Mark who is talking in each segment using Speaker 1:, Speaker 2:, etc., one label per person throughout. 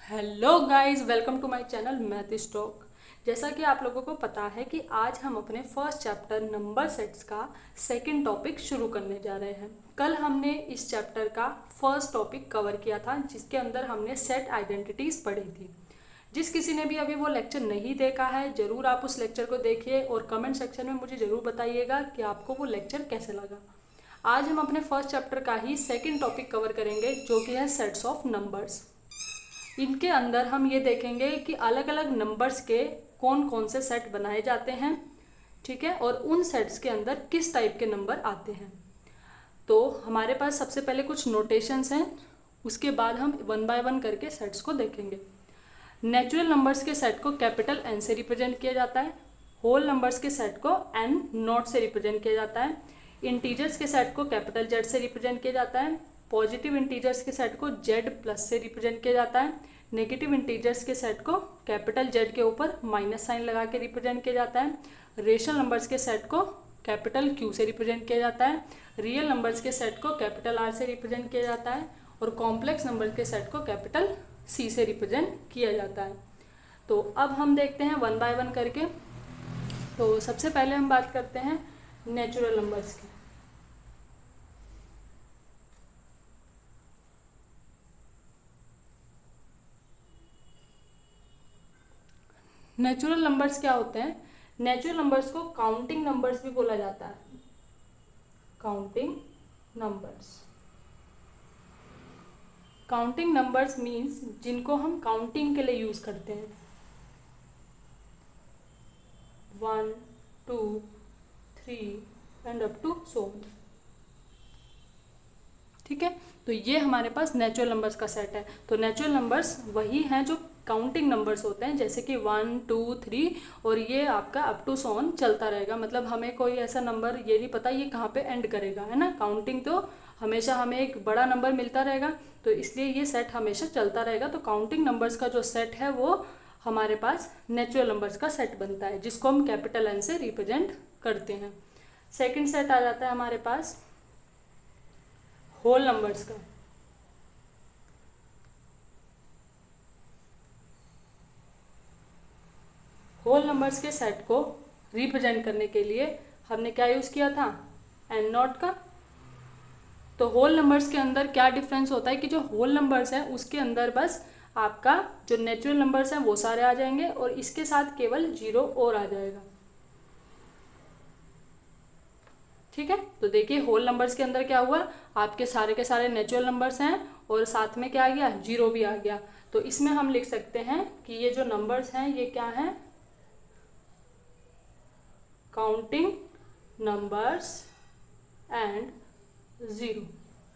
Speaker 1: Hello guys, welcome to my channel Math Stock. जैसा कि आप लोगों को पता है कि आज हम अपने फर्स्ट चैप्टर नंबर सेट्स का सेकंड टॉपिक शुरू करने जा रहे हैं। कल हमने इस चैप्टर का फर्स्ट टॉपिक कवर किया था, जिसके अंदर हमने सेट आइडेंटिटीज पढ़ी थी। जिस किसी ने भी अभी वो लेक्चर नहीं देखा है, ज़रूर आप उस लेक्चर को देखिए और कमेंट सेक्शन में मुझे ज़रूर बताइएगा कि आपको वो लेक्चर कैसे लगा। आज हम अपने फर्स्ट चैप्टर का ही सेकेंड टॉपिक कवर करेंगे, जो कि है सेट्स ऑफ नंबर्स। इनके अंदर हम ये देखेंगे कि अलग अलग नंबर्स के कौन कौन से सेट बनाए जाते हैं, ठीक है, और उन सेट्स के अंदर किस टाइप के नंबर आते हैं। तो हमारे पास सबसे पहले कुछ नोटेशंस हैं, उसके बाद हम वन बाय वन करके सेट्स को देखेंगे। नेचुरल नंबर्स के सेट को कैपिटल एन से रिप्रेजेंट किया जाता है। होल नंबर्स के सेट को एन नॉट से रिप्रेजेंट किया जाता है। इंटीजर्स के सेट को कैपिटल जेड से रिप्रेजेंट किया जाता है। पॉजिटिव इंटीजर्स के सेट को जेड प्लस से रिप्रेजेंट किया जाता है। नेगेटिव इंटीजर्स के सेट को कैपिटल जेड के ऊपर माइनस साइन लगा के रिप्रेजेंट किया जाता है। रेशनल नंबर्स के सेट को कैपिटल क्यू से रिप्रेजेंट किया जाता है। रियल नंबर्स के सेट को कैपिटल आर से रिप्रेजेंट किया जाता है और कॉम्प्लेक्स नंबर के सेट को कैपिटल सी से रिप्रेजेंट किया जाता है। तो अब हम देखते हैं वन बाय वन करके। तो सबसे पहले हम बात करते हैं नेचुरल नंबर्स की। नेचुरल नंबर्स क्या होते हैं? नेचुरल नंबर्स को काउंटिंग नंबर्स भी बोला जाता है। Counting numbers, counting numbers means जिनको हम काउंटिंग के लिए यूज करते हैं। 1, 2, 3 एंड अप टू सो। ठीक है, तो ये हमारे पास नेचुरल नंबर्स का सेट है। तो नेचुरल नंबर्स वही हैं जो काउंटिंग नंबर्स होते हैं, जैसे कि 1, 2, 3 और ये आपका अप टू सोन चलता रहेगा। मतलब हमें कोई ऐसा नंबर ये नहीं पता ये कहाँ पे एंड करेगा, है ना। काउंटिंग तो हमेशा हमें एक बड़ा नंबर मिलता रहेगा, तो इसलिए ये सेट हमेशा चलता रहेगा। तो काउंटिंग नंबर्स का जो सेट है वो हमारे पास नेचुरल नंबर्स का सेट बनता है, जिसको हम कैपिटल एन से रिप्रेजेंट करते हैं। सेकेंड सेट आ जाता है हमारे पास होल नंबर्स का। होल नंबर्स के सेट को रिप्रेजेंट करने के लिए हमने क्या यूज किया था? एन नॉट का। तो होल नंबर्स के अंदर क्या डिफरेंस होता है कि जो होल नंबर्स हैं उसके अंदर बस आपका जो नेचुरल नंबर्स हैं वो सारे आ जाएंगे और इसके साथ केवल जीरो और आ जाएगा। ठीक है, तो देखिए होल नंबर्स के अंदर क्या हुआ, आपके सारे के सारे नेचुरल नंबर्स हैं और साथ में क्या आ गया? जीरो भी आ गया। तो इसमें हम लिख सकते हैं कि ये जो नंबर्स हैं ये क्या हैं? काउंटिंग नंबर्स एंड जीरो,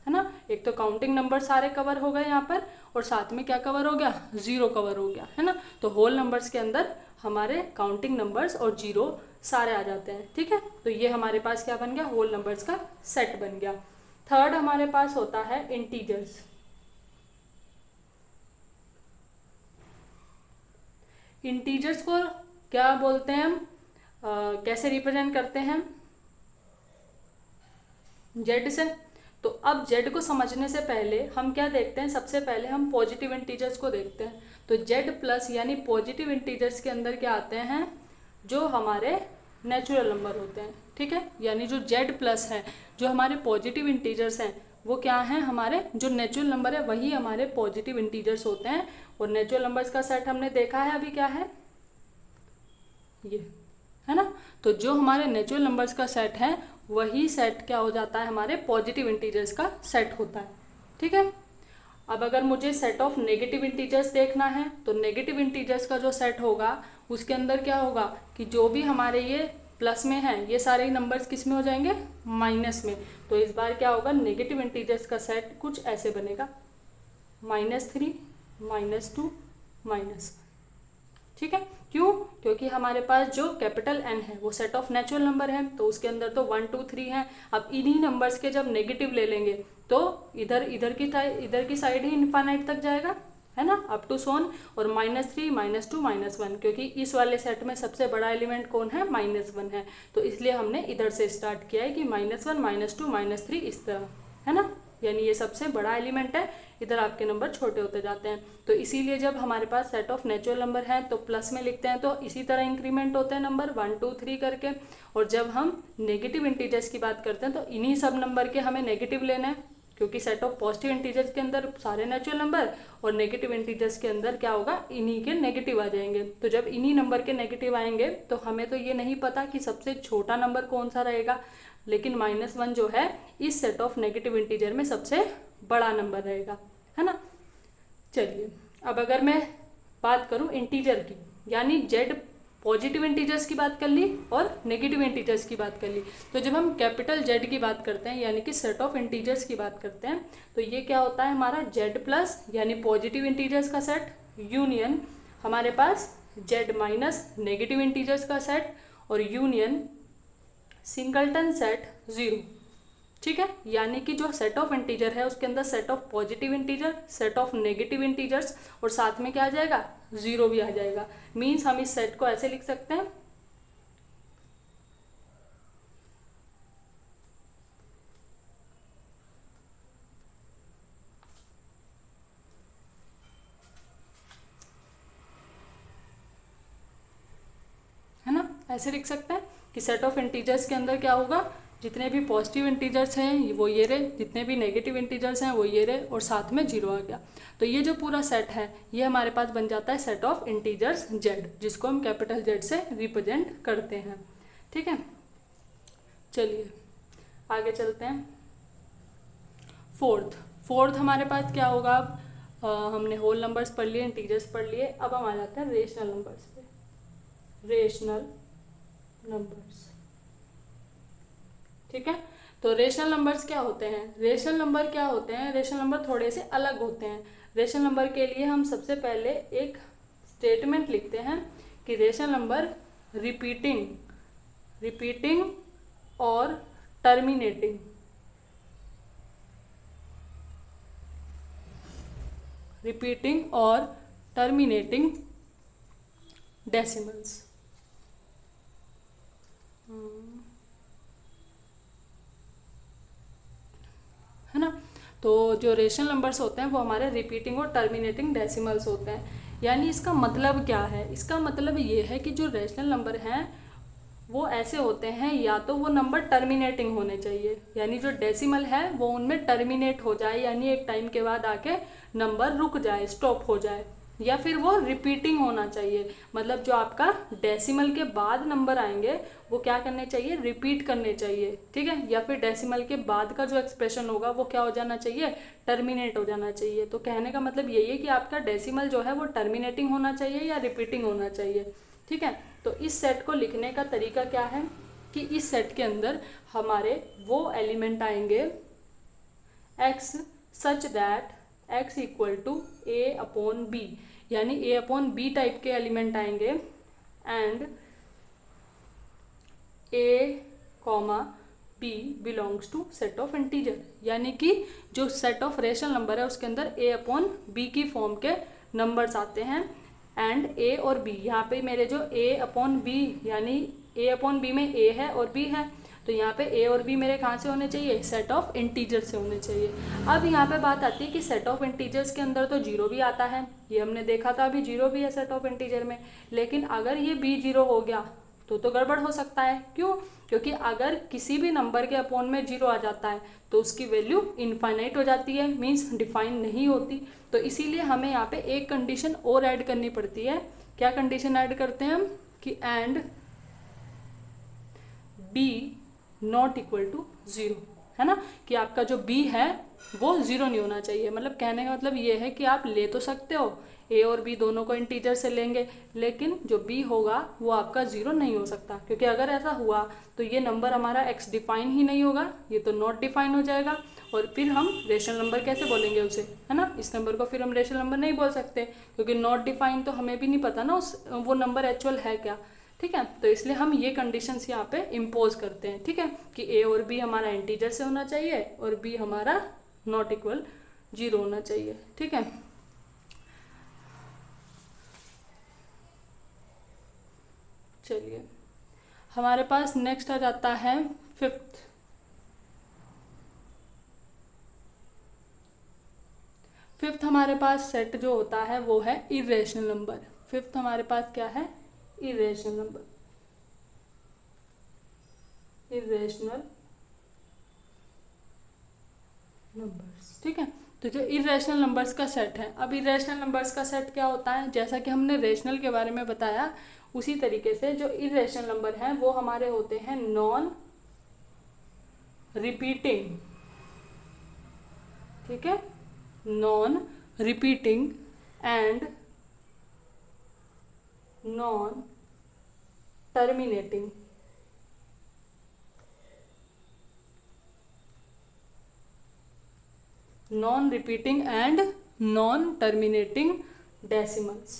Speaker 1: है ना। एक तो काउंटिंग नंबर सारे कवर हो गए यहाँ पर और साथ में क्या कवर हो गया? जीरो कवर हो गया, है ना। तो होल नंबर्स के अंदर हमारे काउंटिंग नंबर्स और जीरो सारे आ जाते हैं। ठीक है, तो ये हमारे पास क्या बन गया? होल नंबर्स का सेट बन गया। थर्ड हमारे पास होता है इंटीजर्स। इंटीजर्स को क्या बोलते हैं हम? कैसे रिप्रेजेंट करते हैं? जेड से। तो अब जेड को समझने से पहले हम क्या देखते हैं? सबसे पहले हम पॉजिटिव इंटीजर्स को देखते हैं। तो जेड प्लस यानी पॉजिटिव इंटीजर्स के अंदर क्या आते हैं? जो हमारे नेचुरल नंबर होते हैं। ठीक है, यानी जो जेड प्लस है, जो हमारे पॉजिटिव इंटीजर्स हैं, वो क्या हैं? हमारे जो नेचुरल नंबर है वही हमारे पॉजिटिव इंटीजर्स होते हैं। और नेचुरल नंबर्स का सेट हमने देखा है अभी क्या है, ये, है ना। तो जो हमारे नेचुरल नंबर्स का सेट है वही सेट क्या हो जाता है? हमारे पॉजिटिव इंटीजर्स का सेट होता है। ठीक है, अब अगर मुझे सेट ऑफ नेगेटिव इंटीजर्स देखना है तो नेगेटिव इंटीजर्स का जो सेट होगा उसके अंदर क्या होगा कि जो भी हमारे ये प्लस में है ये सारे नंबर्स किस में हो जाएंगे? माइनस में। तो इस बार क्या होगा? नेगेटिव इंटीजर्स का सेट कुछ ऐसे बनेगा, -3, -2, -1। ठीक है, क्यों? क्योंकि हमारे पास जो कैपिटल एन है वो सेट ऑफ नेचुरल नंबर है, तो उसके अंदर तो 1, 2, 3 है। अब इन्हीं नंबर्स के जब नेगेटिव ले लेंगे तो इधर इधर की साइड ही इनफाइनाइट तक जाएगा, है ना, अप टू सोन। और -3, -2, -1, क्योंकि इस वाले सेट में सबसे बड़ा एलिमेंट कौन है? -1 है। तो इसलिए हमने इधर से स्टार्ट किया है कि -1, -2, -3 इस तरह, है ना। यानी ये सबसे बड़ा एलिमेंट है, इधर आपके नंबर छोटे होते जाते हैं। तो इसीलिए जब हमारे पास सेट ऑफ नेचुरल नंबर है तो प्लस में लिखते हैं, तो इसी तरह इंक्रीमेंट होते हैं नंबर 1 2 3 करके। और जब हम नेगेटिव इंटीजर्स की बात करते हैं तो इन्हीं सब नंबर के हमें नेगेटिव लेना है, क्योंकि सेट ऑफ पॉजिटिव इंटीजर्स के अंदर सारे नेचुरल नंबर और नेगेटिव इंटीजर्स के अंदर क्या होगा, इन्हीं के नेगेटिव आ जाएंगे। तो जब इन्हीं नंबर के नेगेटिव आएंगे तो हमें तो ये नहीं पता कि सबसे छोटा नंबर कौन सा रहेगा, लेकिन -1 जो है इस सेट ऑफ नेगेटिव इंटीजर में सबसे बड़ा नंबर रहेगा, है ना। चलिए अब अगर मैं बात करूं इंटीजर की, यानी जेड पॉजिटिव इंटीजर्स की बात कर ली और नेगेटिव इंटीजर्स की बात कर ली, तो जब हम कैपिटल जेड की बात करते हैं यानी कि सेट ऑफ इंटीजर्स की बात करते हैं तो ये क्या होता है हमारा जेड प्लस यानी पॉजिटिव इंटीजर्स का सेट यूनियन हमारे पास जेड माइनस नेगेटिव इंटीजर्स का सेट और यूनियन सिंगलटन सेट 0। ठीक है, यानी कि जो सेट ऑफ इंटीजर है उसके अंदर set of positive integer, set of negative integers और साथ में क्या आ जाएगा, 0 भी आ जाएगा। मीन्स हम इस सेट को ऐसे लिख सकते हैं, है ना, ऐसे लिख सकते हैं कि सेट ऑफ इंटीजर्स के अंदर क्या होगा, जितने भी पॉजिटिव इंटीजर्स हैं वो ये रहे, जितने भी नेगेटिव इंटीजर्स हैं वो ये रहे और साथ में 0 आ गया। तो ये जो पूरा सेट है ये हमारे पास बन जाता है सेट ऑफ इंटीजर्स जेड, जिसको हम कैपिटल जेड से रिप्रेजेंट करते हैं। ठीक है, चलिए आगे चलते हैं। फोर्थ हमारे पास क्या होगा, हमने होल नंबर्स पढ़ लिए, इंटीजर्स पढ़ लिए, अब हम आ जाते हैं रेशनल नंबर्स पे। रेशनल नंबर्स, ठीक है। तो रेशनल नंबर्स क्या होते हैं, रेशनल नंबर थोड़े से अलग होते हैं। रेशनल नंबर के लिए हम सबसे पहले एक स्टेटमेंट लिखते हैं कि रेशनल नंबर रिपीटिंग और टर्मिनेटिंग डेसिमल्स, है ना। तो जो रेशनल नंबर्स होते हैं वो हमारे रिपीटिंग और टर्मिनेटिंग डेसिमल्स होते हैं। यानी इसका मतलब क्या है, इसका मतलब ये है कि जो रेशनल नंबर हैं वो ऐसे होते हैं, या तो वो नंबर टर्मिनेटिंग होने चाहिए, यानी जो डेसिमल है वो उनमें टर्मिनेट हो जाए, यानी एक टाइम के बाद आके नंबर रुक जाए, स्टॉप हो जाए, या फिर वो रिपीटिंग होना चाहिए, मतलब जो आपका डेसिमल के बाद नंबर आएंगे वो क्या करने चाहिए, रिपीट करने चाहिए। ठीक है, या फिर डेसिमल के बाद का जो एक्सप्रेशन होगा वो क्या हो जाना चाहिए, टर्मिनेट हो जाना चाहिए। तो कहने का मतलब यही है कि आपका डेसिमल जो है वो टर्मिनेटिंग होना चाहिए या रिपीटिंग होना चाहिए। ठीक है, तो इस सेट को लिखने का तरीका क्या है कि इस सेट के अंदर हमारे वो एलिमेंट आएंगे x such that x equal to a/b, यानी a/b टाइप के एलिमेंट आएंगे and a, b belongs to set of integer, यानी कि जो सेट ऑफ रेशनल नंबर है उसके अंदर a/b की फॉर्म के नंबर्स आते हैं एंड a और b। यहाँ पे मेरे जो a/b यानी a/b में a है और b है, तो यहाँ पे a और b मेरे कहाँ से होने चाहिए, सेट ऑफ इंटीजर से होने चाहिए। अब यहाँ पे बात आती है कि सेट ऑफ इंटीजर्स के अंदर तो 0 भी आता है, ये हमने देखा था, अभी 0 भी है सेट ऑफ इंटीजर में, लेकिन अगर ये b 0 हो गया तो गड़बड़ हो सकता है। क्यों, क्योंकि अगर किसी भी नंबर के अपॉन में 0 आ जाता है तो उसकी वैल्यू इनफाइनाइट हो जाती है, मीन्स डिफाइन नहीं होती। तो इसीलिए हमें यहाँ पे एक कंडीशन और ऐड करनी पड़ती है। क्या कंडीशन ऐड करते हैं हम कि and b not equal to 0, है ना, कि आपका जो b है वो 0 नहीं होना चाहिए। मतलब कहने का मतलब ये है कि आप ले तो सकते हो a और b दोनों को इंटीजर से लेंगे, लेकिन जो b होगा वो आपका 0 नहीं हो सकता, क्योंकि अगर ऐसा हुआ तो ये नंबर हमारा x डिफाइन ही नहीं होगा, ये तो नॉट डिफाइन हो जाएगा और फिर हम रेशनल नंबर कैसे बोलेंगे उसे, है ना। इस नंबर को फिर हम रेशनल नंबर नहीं बोल सकते, क्योंकि नॉट डिफाइन तो हमें भी नहीं पता ना वो नंबर एक्चुअल है क्या। ठीक है, तो इसलिए हम ये कंडीशंस यहाँ पे इम्पोज करते हैं। ठीक है, कि a और b हमारा इंटीजर से होना चाहिए और b हमारा नॉट इक्वल 0 होना चाहिए। ठीक है, चलिए हमारे पास नेक्स्ट आ जाता है फिफ्थ। फिफ्थ हमारे पास सेट जो होता है वो है इरेशनल नंबर। फिफ्थ हमारे पास क्या है? Irrational number. इरेशनल नंबर्स, ठीक है। तो जो इरेशनल नंबर्स का सेट है, अब इरेशनल नंबर्स का सेट क्या होता है? जैसा कि हमने रेशनल के बारे में बताया, उसी तरीके से जो इरेशनल नंबर हैं वो हमारे होते हैं नॉन रिपीटिंग, ठीक है, non repeating and non terminating. Non repeating and non terminating decimals,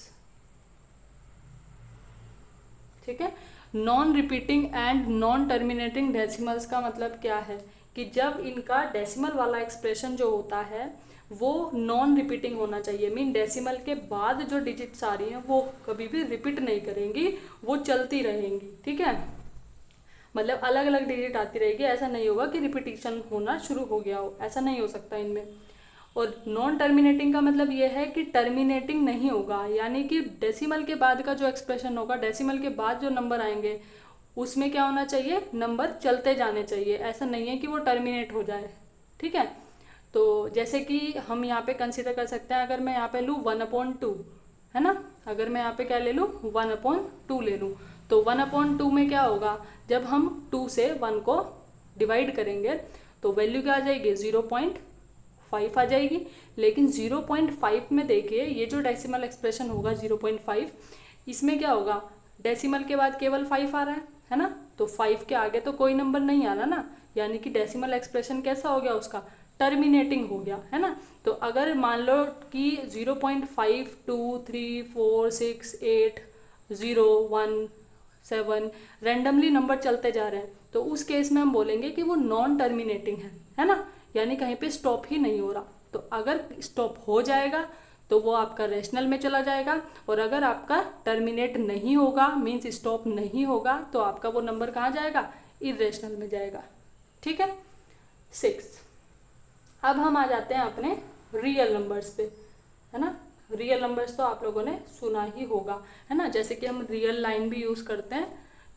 Speaker 1: ठीक है। Non repeating and non terminating decimals का मतलब क्या है कि जब इनका डेसिमल वाला एक्सप्रेशन जो होता है वो नॉन रिपीटिंग होना चाहिए, मीन डेसिमल के बाद जो डिजिट्स आ रही हैं वो कभी भी रिपीट नहीं करेंगी, वो चलती रहेंगी, ठीक है। मतलब अलग अलग डिजिट आती रहेगी, ऐसा नहीं होगा कि रिपीटिशन होना शुरू हो गया हो, ऐसा नहीं हो सकता इनमें। और नॉन टर्मिनेटिंग का मतलब ये है कि टर्मिनेटिंग नहीं होगा, यानी कि डेसिमल के बाद का जो एक्सप्रेशन होगा, डेसिमल के बाद जो नंबर आएंगे उसमें क्या होना चाहिए? नंबर चलते जाने चाहिए, ऐसा नहीं है कि वो टर्मिनेट हो जाए, ठीक है। तो जैसे कि हम यहाँ पे कंसिडर कर सकते हैं, अगर मैं यहाँ पे लूँ 1/2, है ना, अगर मैं यहाँ पे क्या ले लूँ 1/2 ले लूँ, तो 1/2 में क्या होगा? जब हम 2 से 1 को डिवाइड करेंगे तो वैल्यू क्या आ जाएगी? 0.5 आ जाएगी। लेकिन 0.5 में देखिए ये जो डेसिमल एक्सप्रेशन होगा 0.5, इसमें क्या होगा? डेसिमल के बाद केवल 5 आ रहा है ना, तो 5 के आगे तो कोई नंबर नहीं आ रहा ना, यानी कि डेसिमल एक्सप्रेशन कैसा हो गया? उसका टर्मिनेटिंग हो गया, है ना। तो अगर मान लो कि 0.5, 2, 3, 4, 6, 8, 0, 1, 7 रैंडमली नंबर चलते जा रहे हैं, तो उस केस में हम बोलेंगे कि वो नॉन टर्मिनेटिंग है ना, यानी कहीं पे स्टॉप ही नहीं हो रहा। तो अगर स्टॉप हो जाएगा तो वो आपका रेशनल में चला जाएगा, और अगर आपका टर्मिनेट नहीं होगा, मीन्स स्टॉप नहीं होगा, तो आपका वो नंबर कहाँ जाएगा? इरेशनल में जाएगा, ठीक है। 6, अब हम आ जाते हैं अपने रियल नंबर्स पे, है ना। रियल नंबर्स तो आप लोगों ने सुना ही होगा, है ना, जैसे कि हम रियल लाइन भी यूज़ करते हैं,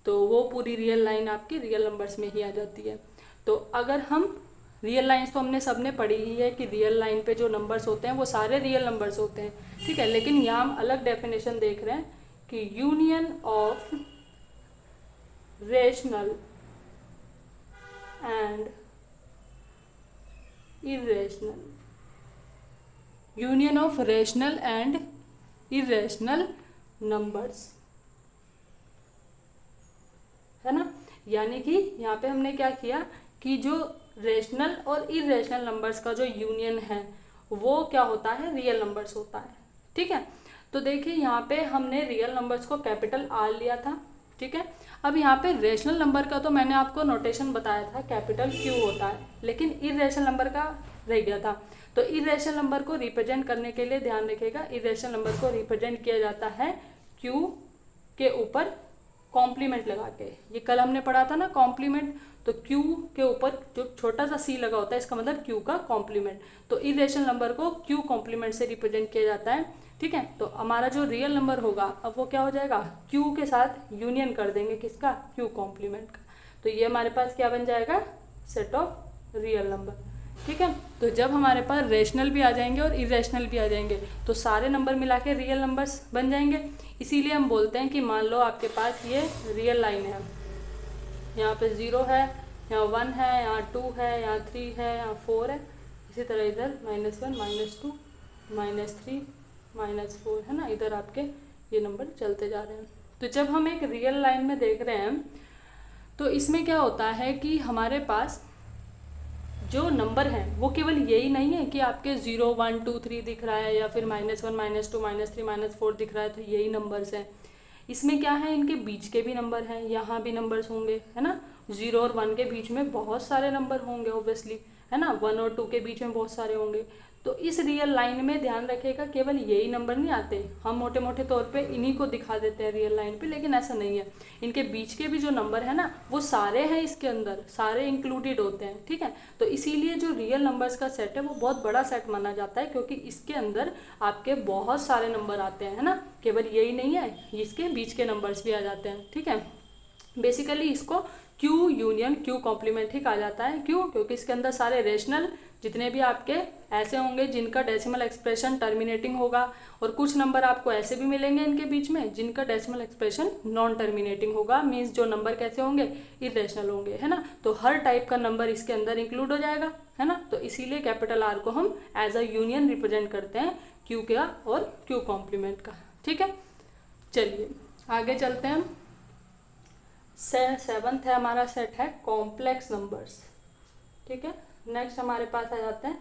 Speaker 1: तो वो पूरी रियल लाइन आपकी रियल नंबर्स में ही आ जाती है। तो अगर हम रियल लाइन्स तो हमने सबने पढ़ी ही है कि रियल लाइन पे जो नंबर्स होते हैं वो सारे रियल नंबर्स होते हैं, ठीक है। लेकिन यहाँ हम अलग डेफिनेशन देख रहे हैं कि union of rational and irrational, union of rational and irrational numbers, है ना। यानी कि यहाँ पे हमने क्या किया कि जो रेशनल और इरेशनल नंबर्स का जो यूनियन है वो क्या होता है? रियल नंबर्स होता है, ठीक है। तो देखिए यहाँ पे हमने रियल नंबर्स को कैपिटल आर लिया था, ठीक है। अब यहाँ पे रेशनल नंबर का तो मैंने आपको नोटेशन बताया था, कैपिटल क्यू होता है, लेकिन इरेशनल नंबर का रह गया था। तो इरेशनल नंबर को रिप्रेजेंट करने के लिए ध्यान रखिएगा, इरेशनल नंबर को रिप्रेजेंट किया जाता है क्यू के ऊपर कॉम्प्लीमेंट लगा के। ये कल हमने पढ़ा था ना कॉम्प्लीमेंट, तो क्यू के ऊपर जो छोटा सा सी लगा होता है इसका मतलब क्यू का कॉम्प्लीमेंट। तो इरेशनल नंबर को क्यू कॉम्प्लीमेंट से रिप्रेजेंट किया जाता है, ठीक है। तो हमारा जो रियल नंबर होगा अब वो क्या हो जाएगा? क्यू के साथ यूनियन कर देंगे, किसका? क्यू कॉम्प्लीमेंट का। तो ये हमारे पास क्या बन जाएगा? सेट ऑफ रियल नंबर, ठीक है। तो जब हमारे पास रेशनल भी आ जाएंगे और इरेशनल भी आ जाएंगे तो सारे नंबर मिला के रियल नंबर्स बन जाएंगे। इसीलिए हम बोलते हैं कि मान लो आपके पास ये रियल लाइन है, यहाँ पे 0 है, यहाँ 1 है, यहाँ 2 है, यहाँ 3 है, यहाँ 4 है, इसी तरह इधर -1, -2, -3, -4, है ना, इधर आपके ये नंबर चलते जा रहे हैं। तो जब हम एक रियल लाइन में देख रहे हैं तो इसमें क्या होता है कि हमारे पास जो नंबर हैं वो केवल यही नहीं है कि आपके 0, 1, 2, 3 दिख रहा है या फिर -1, -2, -3, -4 दिख रहा है तो यही नंबर्स हैं। इसमें क्या है? इनके बीच के भी नंबर हैं, यहाँ भी नंबर्स होंगे, है ना। 0 और 1 के बीच में बहुत सारे नंबर होंगे ऑब्वियसली, है ना। 1 और 2 के बीच में बहुत सारे होंगे। तो इस रियल लाइन में ध्यान रखिएगा केवल यही नंबर नहीं आते, हम मोटे मोटे तौर पे इन्हीं को दिखा देते हैं रियल लाइन पे, लेकिन ऐसा नहीं है। इनके बीच के भी जो नंबर है ना वो सारे हैं इसके अंदर, सारे इंक्लूडेड होते हैं, ठीक है। तो इसीलिए जो रियल नंबर्स का सेट है वो बहुत बड़ा सेट माना जाता है, क्योंकि इसके अंदर आपके बहुत सारे नंबर आते हैं, है ना, केवल यही नहीं है, इसके बीच के नंबर्स भी आ जाते हैं, ठीक है। बेसिकली इसको क्यू यूनियन क्यू कॉम्प्लीमेंट ही कहा जाता है। क्यों? क्योंकि इसके अंदर सारे रेशनल जितने भी आपके ऐसे होंगे जिनका डेसिमल एक्सप्रेशन टर्मिनेटिंग होगा, और कुछ नंबर आपको ऐसे भी मिलेंगे इनके बीच में जिनका डेसिमल एक्सप्रेशन नॉन टर्मिनेटिंग होगा, मीन्स जो नंबर कैसे होंगे, इरेशनल होंगे, है ना। तो हर टाइप का नंबर इसके अंदर इंक्लूड हो जाएगा, है ना। तो इसीलिए कैपिटल आर को हम एज अ यूनियन रिप्रेजेंट करते हैं क्यू का और क्यू कॉम्प्लीमेंट का, ठीक है। चलिए आगे चलते हैं हम। सेवंथ है हमारा सेट है कॉम्प्लेक्स नंबर्स, ठीक है। नेक्स्ट हमारे पास आ जाते हैं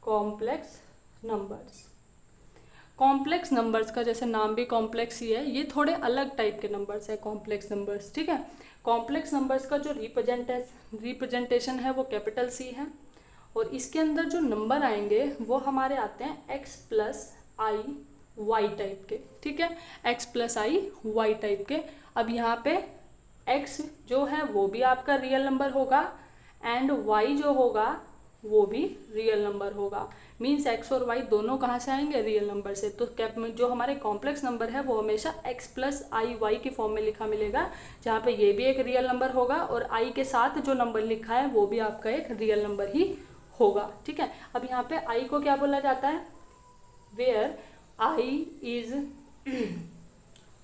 Speaker 1: कॉम्प्लेक्स नंबर्स। कॉम्प्लेक्स नंबर्स का जैसे नाम भी कॉम्प्लेक्स ही है, ये थोड़े अलग टाइप के नंबर्स है कॉम्प्लेक्स नंबर्स, ठीक है। कॉम्प्लेक्स नंबर्स का जो रिप्रेजेंटेशन है वो कैपिटल सी है, और इसके अंदर जो नंबर आएंगे वो हमारे आते हैं एक्स प्लस आई वाई टाइप के, ठीक है, एक्स प्लस आई वाई टाइप के। अब यहाँ पे x जो है वो भी आपका रियल नंबर होगा एंड y जो होगा वो भी रियल नंबर होगा, मीन्स x और y दोनों कहाँ से आएंगे, रियल नंबर से। तो कैप में जो हमारे कॉम्प्लेक्स नंबर है वो हमेशा x प्लस आई वाई की फॉर्म में लिखा मिलेगा, जहाँ पे ये भी एक रियल नंबर होगा और i के साथ जो नंबर लिखा है वो भी आपका एक रियल नंबर ही होगा, ठीक है। अब यहाँ पे i को क्या बोला जाता है, where i is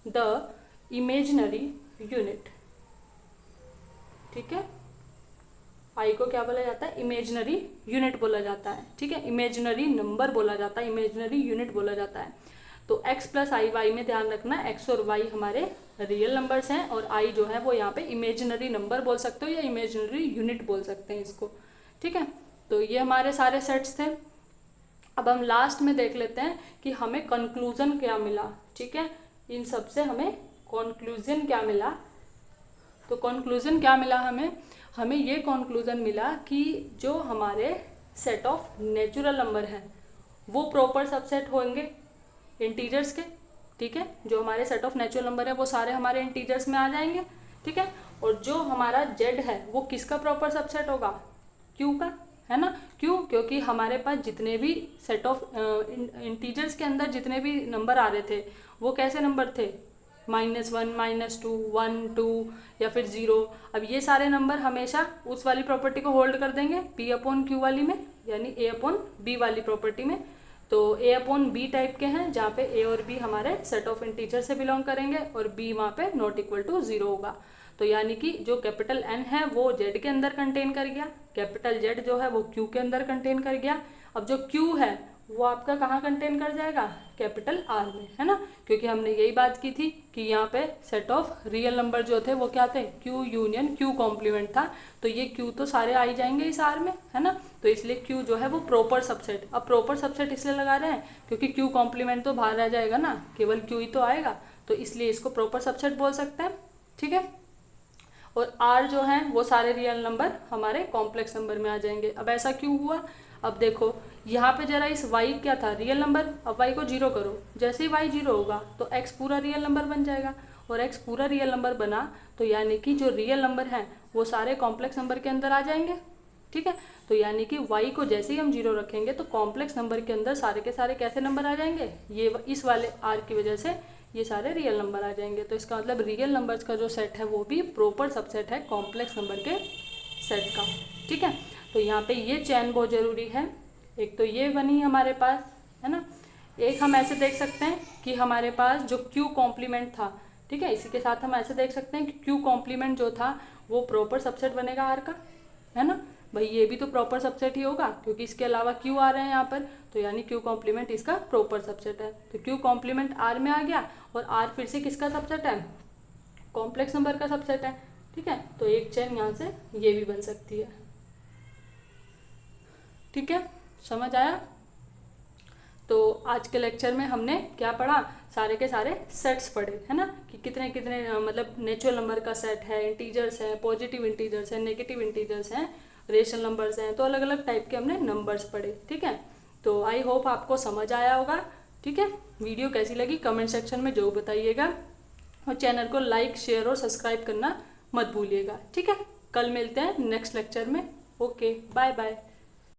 Speaker 1: the imaginary unit, ठीक है। आई को क्या बोला जाता है, इमेजिनरी यूनिट बोला जाता है, ठीक है, इमेजिनरी नंबर बोला जाता है, इमेजिनरी यूनिट बोला जाता है। तो x प्लस आई वाई में ध्यान रखना, x और y हमारे रियल नंबर्स हैं और i जो है वो यहाँ पे इमेजिनरी नंबर बोल सकते हो या इमेजिनरी यूनिट बोल सकते हैं इसको, ठीक है। तो ये हमारे सारे सेट्स थे। अब हम लास्ट में देख लेते हैं कि हमें कंक्लूजन क्या मिला, ठीक है, इन सब से हमें कंक्लूजन क्या मिला। तो कंक्लूजन क्या मिला हमें ये कंक्लूजन मिला कि जो हमारे सेट ऑफ नेचुरल नंबर हैं वो प्रॉपर सबसेट होंगे इंटीजर्स के, ठीक है। जो हमारे सेट ऑफ नेचुरल नंबर है वो सारे हमारे इंटीजर्स में आ जाएंगे, ठीक है। और जो हमारा जेड है वो किसका प्रॉपर सबसेट होगा, क्यू का, है ना। क्यों? क्योंकि हमारे पास जितने भी सेट ऑफ इंटीजर्स के अंदर जितने भी नंबर आ रहे थे वो कैसे नंबर थे, -1, -2, 1, 2 या फिर 0। अब ये सारे नंबर हमेशा उस वाली प्रॉपर्टी को होल्ड कर देंगे P अपॉन क्यू वाली में, यानी A अपॉन B वाली प्रॉपर्टी में। तो A अपॉन B टाइप के हैं जहाँ पे A और B हमारे सेट ऑफ इंटीजर से बिलोंग करेंगे और B वहाँ पे नॉट इक्वल टू 0 होगा। तो यानी कि जो कैपिटल N है वो Z के अंदर कंटेन कर गया, कैपिटल Z जो है वो Q के अंदर कंटेन कर गया। अब जो Q है वो आपका कहाँ कंटेन कर जाएगा, कैपिटल R में, है ना। क्योंकि हमने यही बात की थी कि यहाँ पे सेट ऑफ रियल नंबर जो थे वो क्या थे, Q यूनियन Q कॉम्प्लीमेंट था। तो ये Q तो सारे आ ही जाएंगे इस R में, है ना। तो इसलिए Q जो है वो प्रॉपर सबसेट। अब प्रॉपर सबसेट इसलिए लगा रहे हैं क्योंकि Q कॉम्प्लीमेंट तो बाहर रह जाएगा ना, केवल Q ही तो आएगा, तो इसलिए इसको प्रॉपर सबसेट बोल सकते हैं, ठीक है। और R जो है वो सारे रियल नंबर हमारे कॉम्प्लेक्स नंबर में आ जाएंगे। अब ऐसा क्यों हुआ, अब देखो यहाँ पे जरा इस y क्या था, रियल नंबर। अब y को 0 करो, जैसे ही y 0 होगा तो x पूरा रियल नंबर बन जाएगा, और x पूरा रियल नंबर बना तो यानी कि जो रियल नंबर हैं वो सारे कॉम्प्लेक्स नंबर के अंदर आ जाएंगे, ठीक है। तो यानी कि y को जैसे ही हम 0 रखेंगे तो कॉम्प्लेक्स नंबर के अंदर सारे के सारे कैसे नंबर आ जाएंगे, ये इस वाले r की वजह से ये सारे रियल नंबर आ जाएंगे। तो इसका मतलब रियल नंबर्स का जो सेट है वो भी प्रॉपर सबसेट है कॉम्प्लेक्स नंबर के सेट का, ठीक है। तो यहाँ पे ये चैन बहुत ज़रूरी है। एक तो ये बनी हमारे पास, है ना। एक हम ऐसे देख सकते हैं कि हमारे पास जो Q कॉम्प्लीमेंट था, ठीक है, इसी के साथ हम ऐसे देख सकते हैं कि Q कॉम्प्लीमेंट जो था वो प्रॉपर सबसेट बनेगा R का, है ना। भाई ये भी तो प्रॉपर सबसेट ही होगा क्योंकि इसके अलावा Q आ रहे हैं यहाँ पर, तो यानी Q कॉम्प्लीमेंट इसका प्रॉपर सबसेट है। तो Q कॉम्प्लीमेंट R में आ गया और R फिर से किसका सबसेट है, कॉम्प्लेक्स नंबर का सबसेट है, ठीक है। तो एक चैन यहाँ से ये भी बन सकती है, ठीक है, समझ आया। तो आज के लेक्चर में हमने क्या पढ़ा, सारे के सारे सेट्स पढ़े, है ना, कि कितने कितने मतलब नेचुरल नंबर का सेट है, इंटीजर्स हैं, पॉजिटिव इंटीजर्स हैं, नेगेटिव इंटीजर्स हैं, रेशनल नंबर्स हैं, तो अलग अलग टाइप के हमने नंबर्स पढ़े, ठीक है। तो आई होप आपको समझ आया होगा। ठीक है, वीडियो कैसी लगी कमेंट सेक्शन में जरूर बताइएगा, और चैनल को लाइक शेयर और सब्सक्राइब करना मत भूलिएगा। ठीक है, कल मिलते हैं नेक्स्ट लेक्चर में। Okay, bye bye.